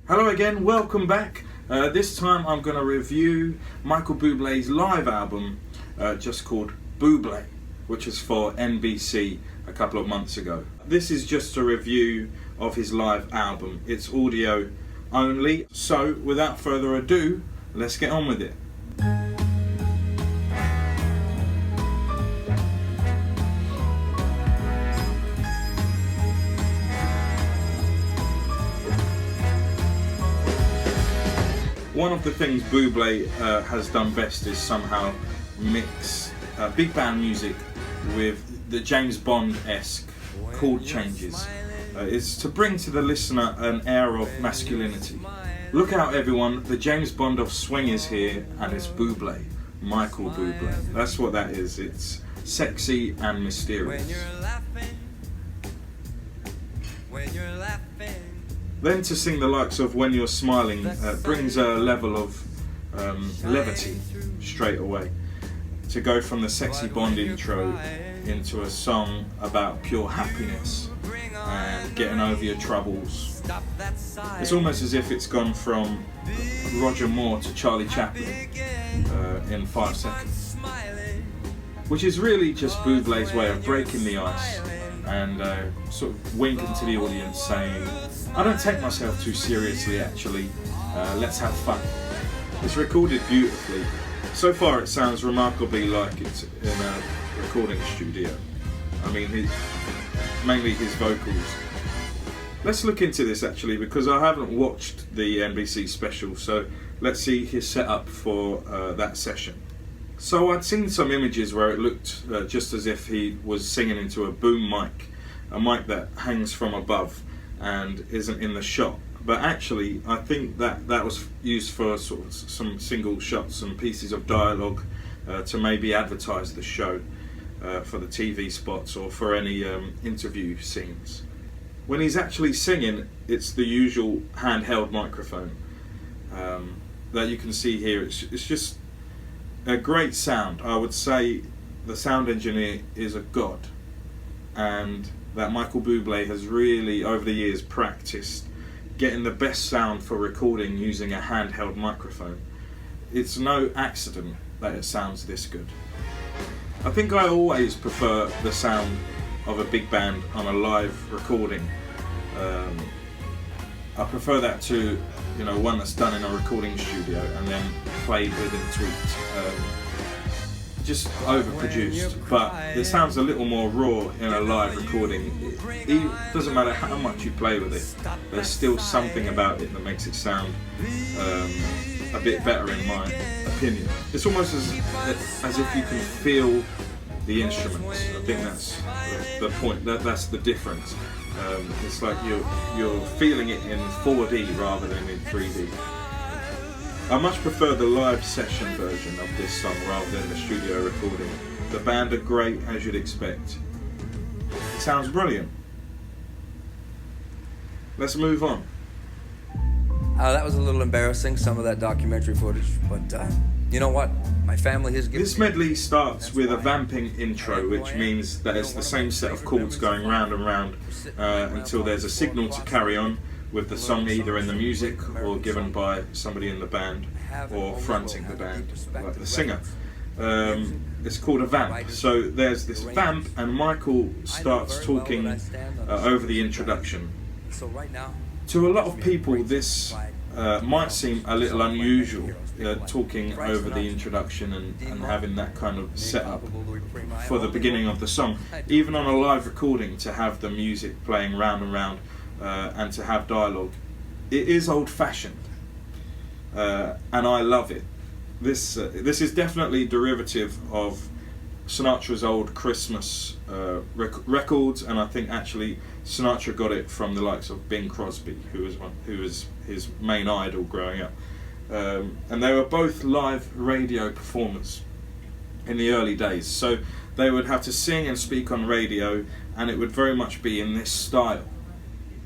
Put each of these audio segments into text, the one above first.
Hello again, welcome back. This time I'm going to review Michael Bublé's live album just called Buble, which was for NBC a couple of months ago. This is just a review of his live album. It's audio only, so without further ado, let's get on with it. One of the things Bublé has done best is somehow mix big band music with the James Bond-esque chord changes. It's to bring to the listener an air of masculinity. Look out everyone, the James Bond of swing is here, and it's Bublé, Michael Bublé. That's what that is. It's sexy and mysterious. Then to sing the likes of When You're Smiling brings a level of levity straight away. To go from the sexy Bond intro into a song about pure happiness and getting over your troubles. It's almost as if it's gone from Roger Moore to Charlie Chaplin in 5 seconds. Which is really just Bublé's way of breaking the ice and sort of winking to the audience saying, I don't take myself too seriously actually, let's have fun. It's recorded beautifully. So far it sounds remarkably like it's in a recording studio. I mean, mainly his vocals. Let's look into this actually, because I haven't watched the NBC special, so let's see his setup for that session. So I'd seen some images where it looked just as if he was singing into a boom mic, a mic that hangs from above and isn't in the shot. But actually I think that was used for sort of some single shots and pieces of dialogue to maybe advertise the show for the TV spots or for any interview scenes. When he's actually singing, it's the usual handheld microphone that you can see here. It's just a great sound. I would say the sound engineer is a god, and that Michael Bublé has really over the years practiced getting the best sound for recording using a handheld microphone. It's no accident that it sounds this good. I think I always prefer the sound of a big band on a live recording. I prefer that to one that's done in a recording studio and then played with and tweaked. Just overproduced, but it sounds a little more raw in a live recording. It doesn't matter how much you play with it, there's still something about it that makes it sound a bit better in my opinion. It's almost as if you can feel the instruments. I think that's the point, that's the difference. It's like you're feeling it in 4D rather than in 3D. I much prefer the live session version of this song rather than the studio recording. The band are great, as you'd expect. It sounds brilliant. Let's move on. That was a little embarrassing, some of that documentary footage, but you know what? My family has given. This medley starts with a vamping intro, which means that it's the same set of chords going round and round until there's a signal to carry on with the song either in the music or given by somebody in the band or fronting the band, like the singer. It's called a vamp. So there's this vamp and Michael starts talking over the introduction. To a lot of people this might seem a little unusual, talking over the introduction and having that kind of setup for the beginning of the song. Even on a live recording, to have the music playing round and round and to have dialogue, it is old-fashioned, and I love it. This is definitely derivative of Sinatra's old Christmas records, and I think actually Sinatra got it from the likes of Bing Crosby, who was his main idol growing up. And they were both live radio performers in the early days, so they would have to sing and speak on radio, and it would very much be in this style.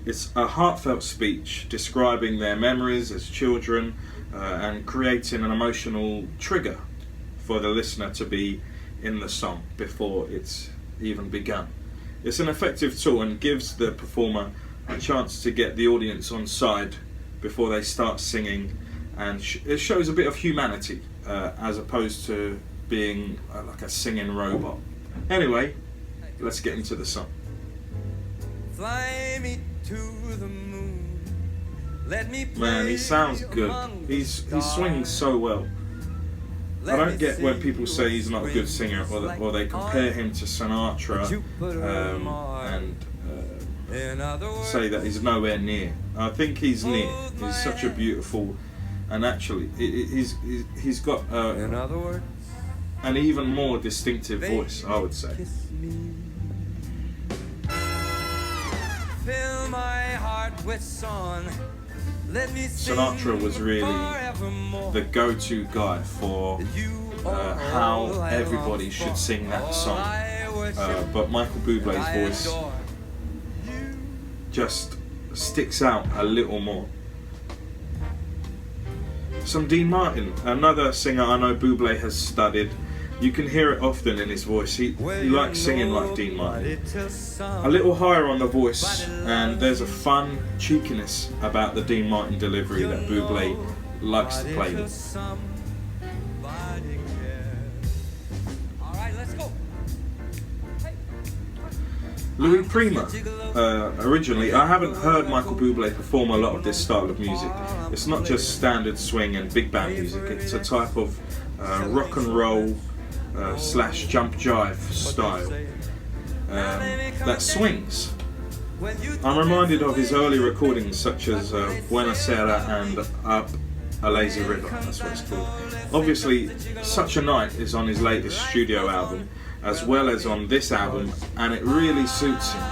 It's a heartfelt speech describing their memories as children and creating an emotional trigger for the listener to be in the song before it's even begun. It's an effective tool and gives the performer a chance to get the audience on side before they start singing, and it shows a bit of humanity as opposed to being like a singing robot. Anyway, let's get into the song. Fly me to the moon. Let me play. Man, he sounds good. He's swinging so well. I don't get when people say he's not a good singer, or they compare him to Sinatra and say that he's nowhere near. I think he's near. He's such a beautiful, and actually he's got an even more distinctive voice, I would say. Fill my heart with song. Sinatra was really the go-to guy for how everybody should sing that song, but Michael Bublé's voice just sticks out a little more. Some Dean Martin, another singer I know Bublé has studied. You can hear it often in his voice. He likes singing like Dean Martin. A little higher on the voice, and there's a fun cheekiness about the Dean Martin delivery that Bublé likes to play with. Louis Prima, originally, I haven't heard Michael Bublé perform a lot of this style of music. It's not just standard swing and big band music, it's a type of rock and roll slash jump jive style that swings. I'm reminded of his early recordings such as Buena Sera and Up a Lazy River, that's what it's called. Obviously, Such a Night is on his latest studio album, as well as on this album, and it really suits him.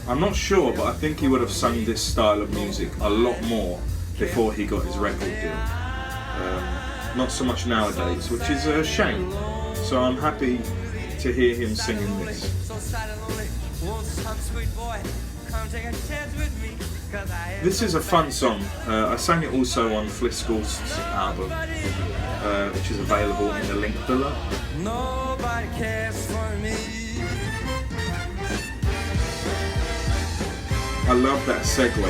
I'm not sure, but I think he would have sung this style of music a lot more before he got his record deal. Not so much nowadays, which is a shame. So I'm happy to hear him singing this. This is a fun song. I sang it also on FLISS GORST's album, which is available in the link below. Nobody cares for me. I love that segue.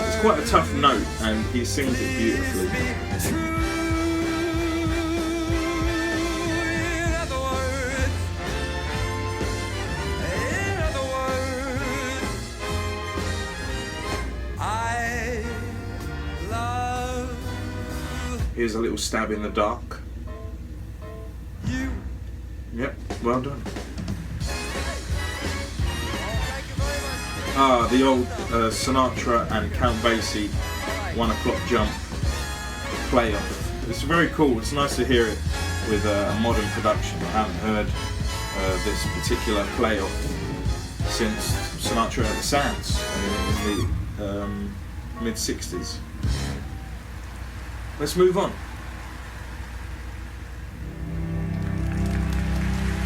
It's quite a tough note, and he sings it beautifully. Here's a little stab in the dark. Yep, well done. The old Sinatra and Count Basie 1 o'clock jump playoff. It's very cool. It's nice to hear it with a modern production. I haven't heard this particular playoff since Sinatra at the Sands in the mid-60s. Let's move on.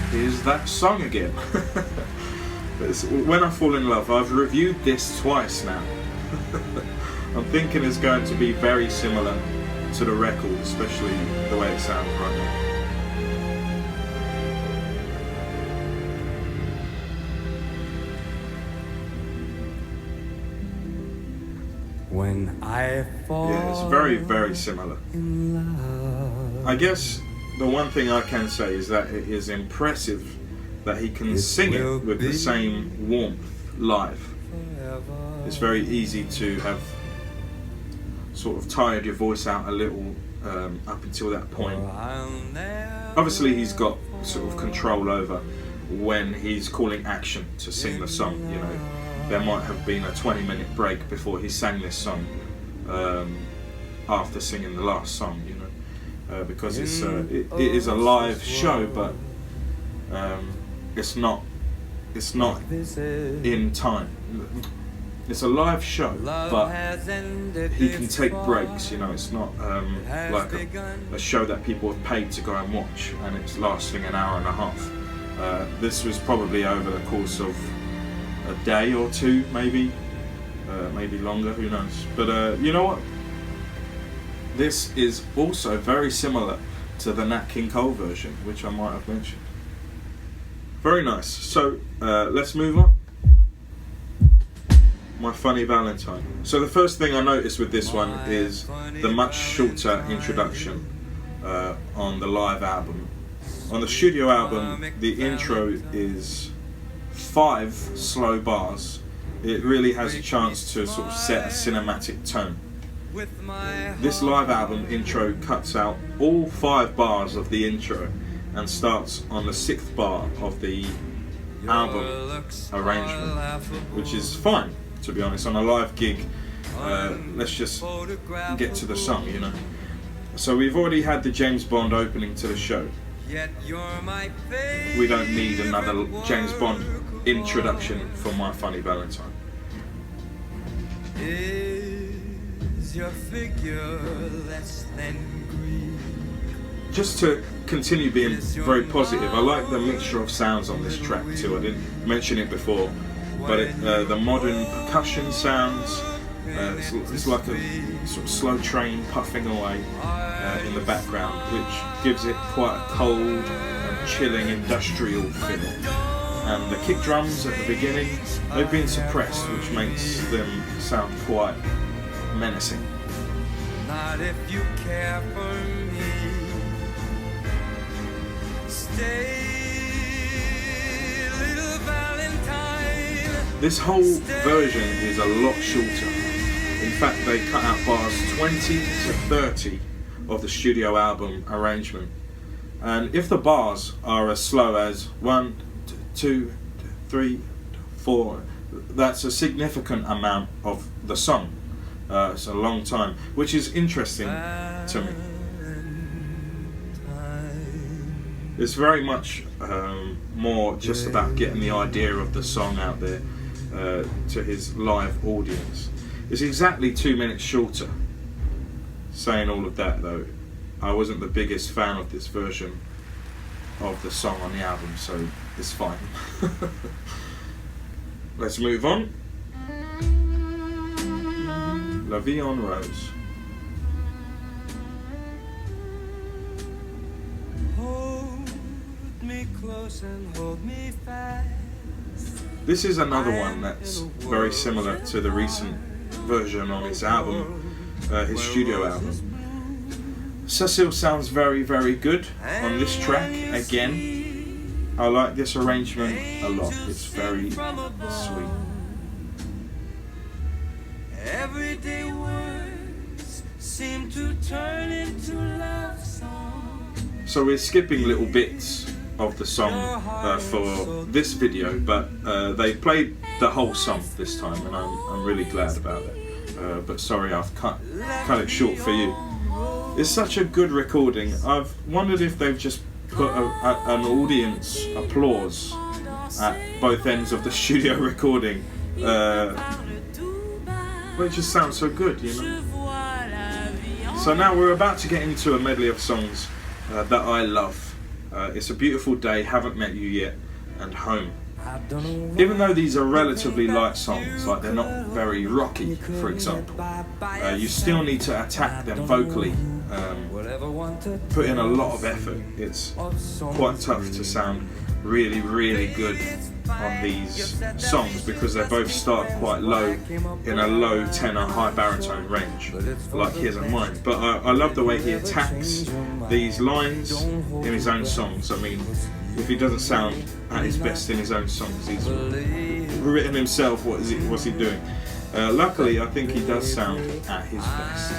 Here's that song again. When I Fall in Love. I've reviewed this twice now. I'm thinking it's going to be very similar to the record, especially the way it sounds right now. When I fall, yeah, it's very, very similar. I guess the one thing I can say is that it is impressive that he can sing it with the same warmth live. It's very easy to have sort of tired your voice out a little up until that point. Obviously he's got sort of control over when he's calling action to sing the song, you know. There might have been a 20-minute break before he sang this song after singing the last song, you know, because it is a live show, but it's not in time. It's a live show, but he can take breaks, you know. It's not like a show that people have paid to go and watch and it's lasting an hour and a half. This was probably over the course of a day or two, maybe longer, who knows. But you know what? This is also very similar to the Nat King Cole version, which I might have mentioned. Very nice. So let's move on. My Funny Valentine. So the first thing I noticed with this one is the much shorter introduction on the live album. On the studio album, the intro is 5 slow bars. It really has a chance to sort of set a cinematic tone. This live album intro cuts out all 5 bars of the intro and starts on the 6th bar of the album arrangement, which is fine, to be honest. On a live gig, let's just get to the song, you know. So we've already had the James Bond opening to the show. We don't need another James Bond introduction for My Funny Valentine. Is your figure less than Greek? Just to continue being very positive, I like the mixture of sounds on this track too. I didn't mention it before, but the modern percussion sounds, it's like a sort of slow train puffing away in the background, which gives it quite a cold and chilling industrial feel. And the kick drums at the beginning, they've been suppressed, which makes them sound quite menacing. Not if you care for me. Stay, little Valentine. This whole version is a lot shorter. In fact, they cut out bars 20 to 30 of the studio album arrangement. And if the bars are as slow as 1, 2, 3, 4, that's a significant amount of the song. It's a long time, which is interesting to me. It's very much more just about getting the idea of the song out there to his live audience. It's exactly 2 minutes shorter. Saying all of that though, I wasn't the biggest fan of this version of the song on the album, so it's fine. Let's move on. La Vie en Rose. Hold me close and hold me fast. This is another one that's very similar to the recent version on his album, his studio album. Cecile sounds very, very good on this track again. I like this arrangement a lot. It's very sweet. Everyday words seem to turn into love songs. So we're skipping little bits of the song for this video, but they played the whole song this time, and I'm really glad about it. But sorry, I've cut it short for you. It's such a good recording. I've wondered if they've just put an audience applause at both ends of the studio recording. But it just sounds so good, you know. So now we're about to get into a medley of songs that I love. It's a Beautiful Day, Haven't Met You Yet, and Home. Even though these are relatively light songs, like they're not very rocky, for example, you still need to attack them vocally, put in a lot of effort. It's quite tough to sound really, really good on these songs because they both start quite low in a low tenor, high baritone range, like his and mine. But I love the way he attacks these lines in his own songs. I mean, if he doesn't sound at his best in his own songs, he's written himself, what's he doing? Luckily, I think he does sound at his best.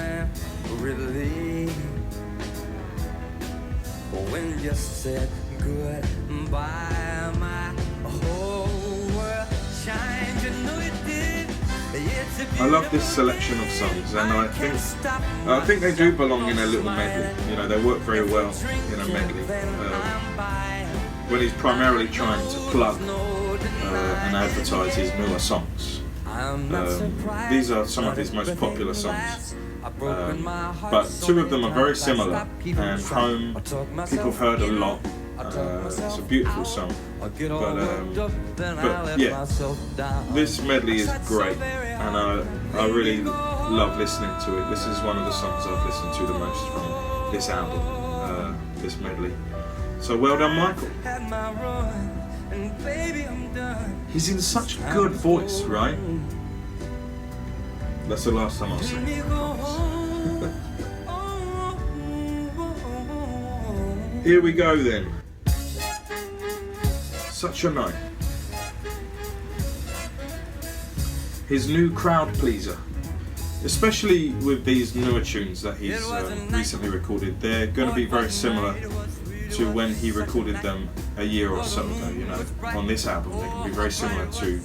When you said goodbye, my whole world shined, you know it did. I love this selection of songs, and I think they do belong in a little medley. You know, they work very well in a medley. When he's primarily trying to plug and advertise his newer songs. These are some of his most popular songs. But 2 of them are very similar, and Home, people have heard a lot. It's a beautiful song, but yeah, this medley is great, and I really love listening to it. This is one of the songs I've listened to the most from this album, this medley. So well done, Michael. He's in such a good voice, right? That's the last time I'll sing. Here we go then. Such a night. His new crowd pleaser. Especially with these newer tunes that he's recently recorded, they're going to be very similar to when he recorded them a year or so ago, you know. On this album, they're going to be very similar to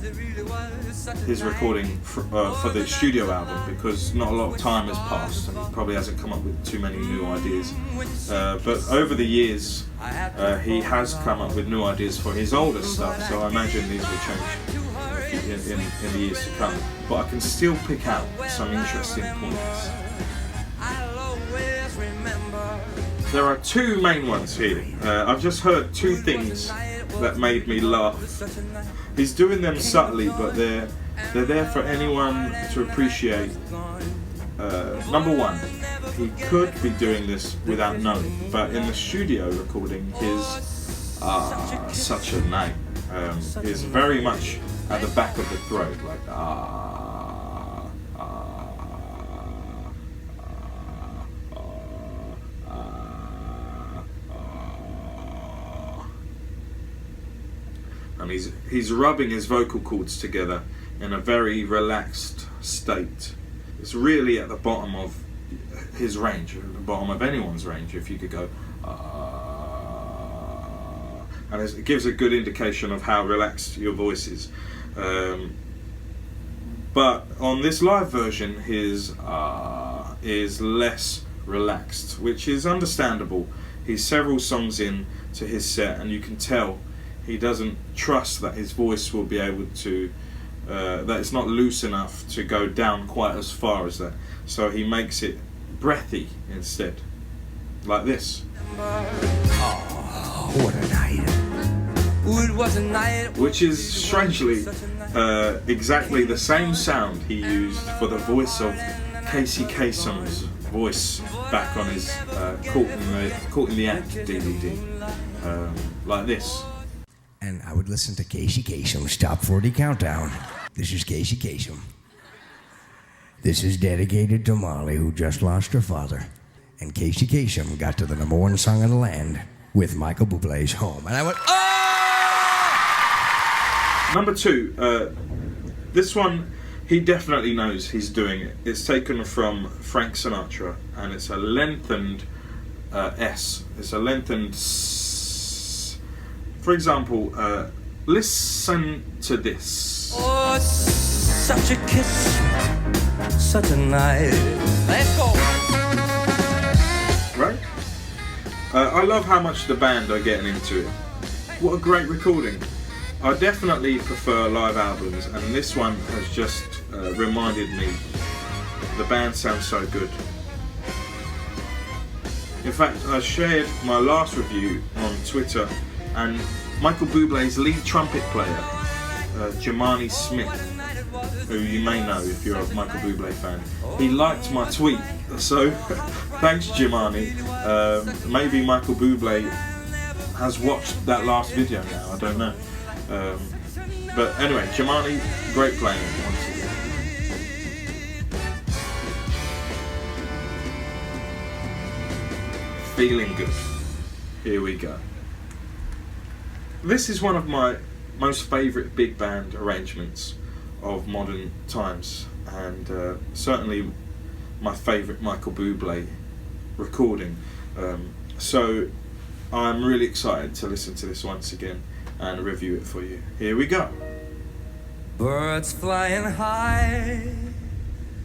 his recording for the studio album, because not a lot of time has passed and he probably hasn't come up with too many new ideas. But over the years, he has come up with new ideas for his older stuff, so I imagine these will change in the years to come. But I can still pick out some interesting points. There are two main ones here. I've just heard two things that made me laugh. He's doing them subtly, but they're there for anyone to appreciate. Number one, he could be doing this without knowing, but in the studio recording, his such a night is very much at the back of the throat, like and he's rubbing his vocal cords together in a very relaxed state. It's really at the bottom of his range, at the bottom of anyone's range, if you could go and it gives a good indication of how relaxed your voice is. But on this live version, his is less relaxed, which is understandable. He's several songs in to his set, and you can tell he doesn't trust that his voice will be able to, that it's not loose enough to go down quite as far as that. So he makes it breathy instead, like this. Oh, what a night. It was a night. Which is strangely exactly the same sound he used for the voice of Casey Kasem's voice back on his Caught in the Act DVD, like this. And I would listen to Casey Kasem's Top 40 Countdown. This is Casey Kasem. This is dedicated to Molly, who just lost her father. And Casey Kasem got to the #1 song of the land with Michael Bublé's Home. And I went, oh! Number two, this one, he definitely knows he's doing it. It's taken from Frank Sinatra, and it's a lengthened S. It's a lengthened S. For example, listen to this. Oh, such a kiss, such a night. Let's go. Right? I love how much the band are getting into it. What a great recording. I definitely prefer live albums, and this one has just reminded me the band sounds so good. In fact, I shared my last review on Twitter, and Michael Bublé's lead trumpet player, Jemani Smith, who you may know if you're a Michael Bublé fan, he liked my tweet. So thanks, Jemani. Maybe Michael Bublé has watched that last video now, I don't know. But anyway, Jemani, great playing once again. Feeling good. Here we go. This is one of my most favourite big band arrangements of modern times, and certainly my favourite Michael Bublé recording. So I'm really excited to listen to this once again and review it for you. Here we go. Birds flying high.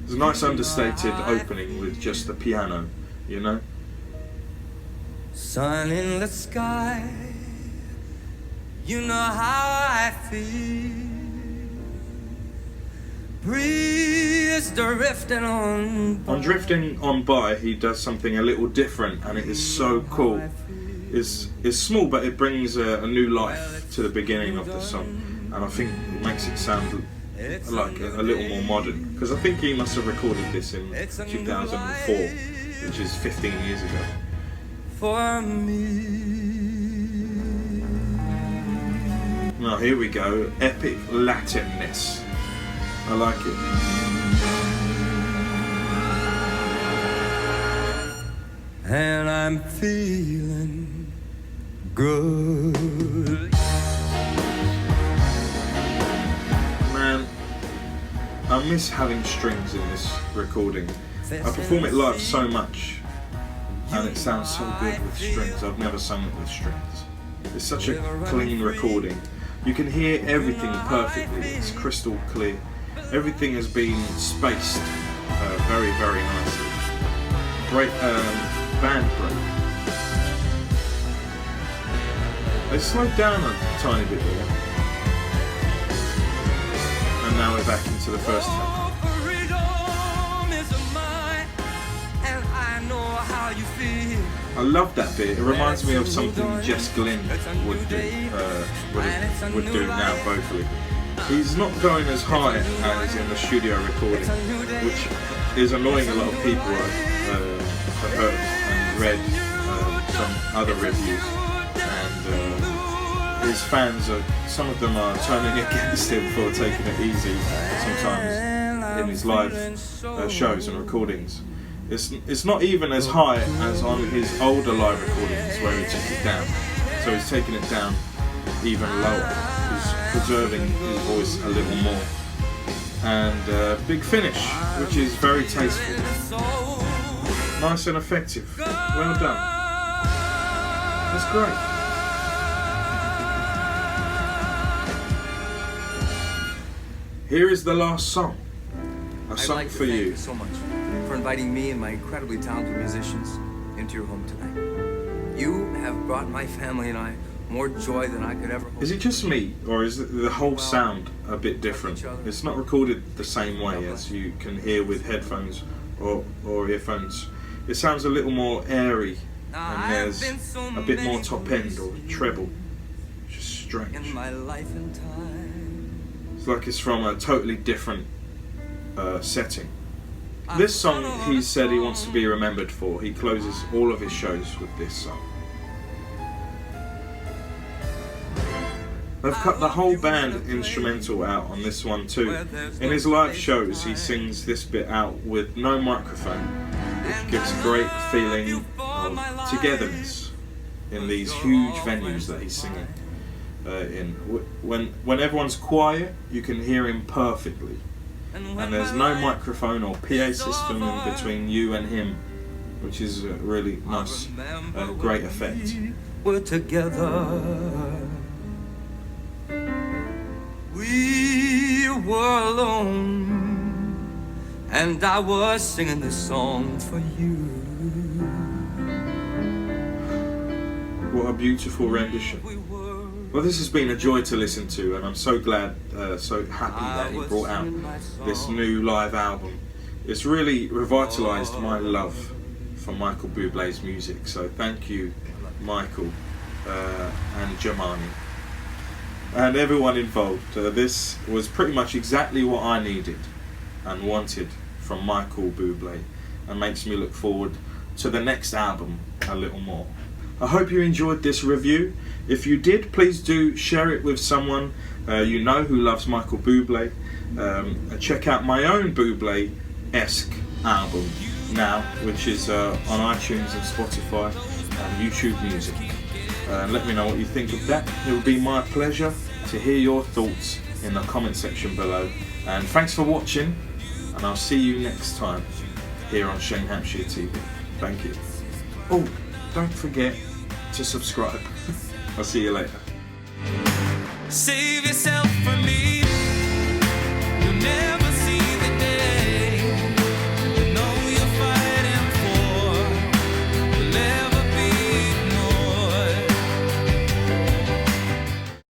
It's a nice understated opening with just the piano, you know? Sun in the sky. You know how I feel. Breeze drifting on by. On Drifting On By, he does something a little different, and it is so cool. It's small, but it brings a new life to the beginning of the song, and I think it makes it sound like a little more modern, because I think he must have recorded this in 2004, which is 15 years ago. For me. Now here we go, epic Latinness. I like it. And I'm feeling good. Man, I miss having strings in this recording. I perform it live so much, and it sounds so good with strings. I've never sung it with strings. It's such a clean recording. You can hear everything perfectly. It's crystal clear. Everything has been spaced very, very nicely. Great band break. They slowed down a tiny bit there. And now we're back into the first take. I love that bit. It reminds me of something Jess Glynn would do now vocally. He's not going as high as in the studio recording, which is annoying a lot of people. I've heard and read some other reviews, and his fans some of them are turning against him for taking it easy sometimes in his live shows and recordings. It's not even as high as on his older live recordings where he took it down. So he's taking it down even lower. He's preserving his voice a little more. And big finish, which is very tasteful. Nice and effective. Well done. That's great. Here is the last song. A song like for thank you. So much for inviting me and my incredibly talented musicians into your home tonight. You have brought my family and I more joy than I could ever hope. Is it just me, or is the whole sound a bit different? It's not recorded the same way as you can hear with headphones or earphones. It sounds a little more airy, and there's a bit more top end or treble. It's just strange. It's like it's from a totally different setting. This song he said he wants to be remembered for. He closes all of his shows with this song. They've cut the whole band instrumental out on this one too. In his live shows he sings this bit out with no microphone, which gives a great feeling of togetherness in these huge venues that he's singing in. When everyone's quiet, you can hear him perfectly. And there's no microphone or PA system in between you and him, which is a really nice, great effect. We're together. We were alone, and I was singing this song for you. What a beautiful rendition. Well, this has been a joy to listen to, and I'm so glad, so happy that he brought out this new live album. It's really revitalised my love for Michael Bublé's music, so thank you, Michael and Jamani, and everyone involved. This was pretty much exactly what I needed and wanted from Michael Bublé, and makes me look forward to the next album a little more. I hope you enjoyed this review. If you did, please do share it with someone you know who loves Michael Bublé. Check out my own Bublé-esque album now, which is on iTunes and Spotify and YouTube Music. Let me know what you think of that. It would be my pleasure to hear your thoughts in the comment section below. And thanks for watching, and I'll see you next time here on Shane Hampsheir TV. Thank you. Oh, don't forget to subscribe. I'll see you later. Save yourself.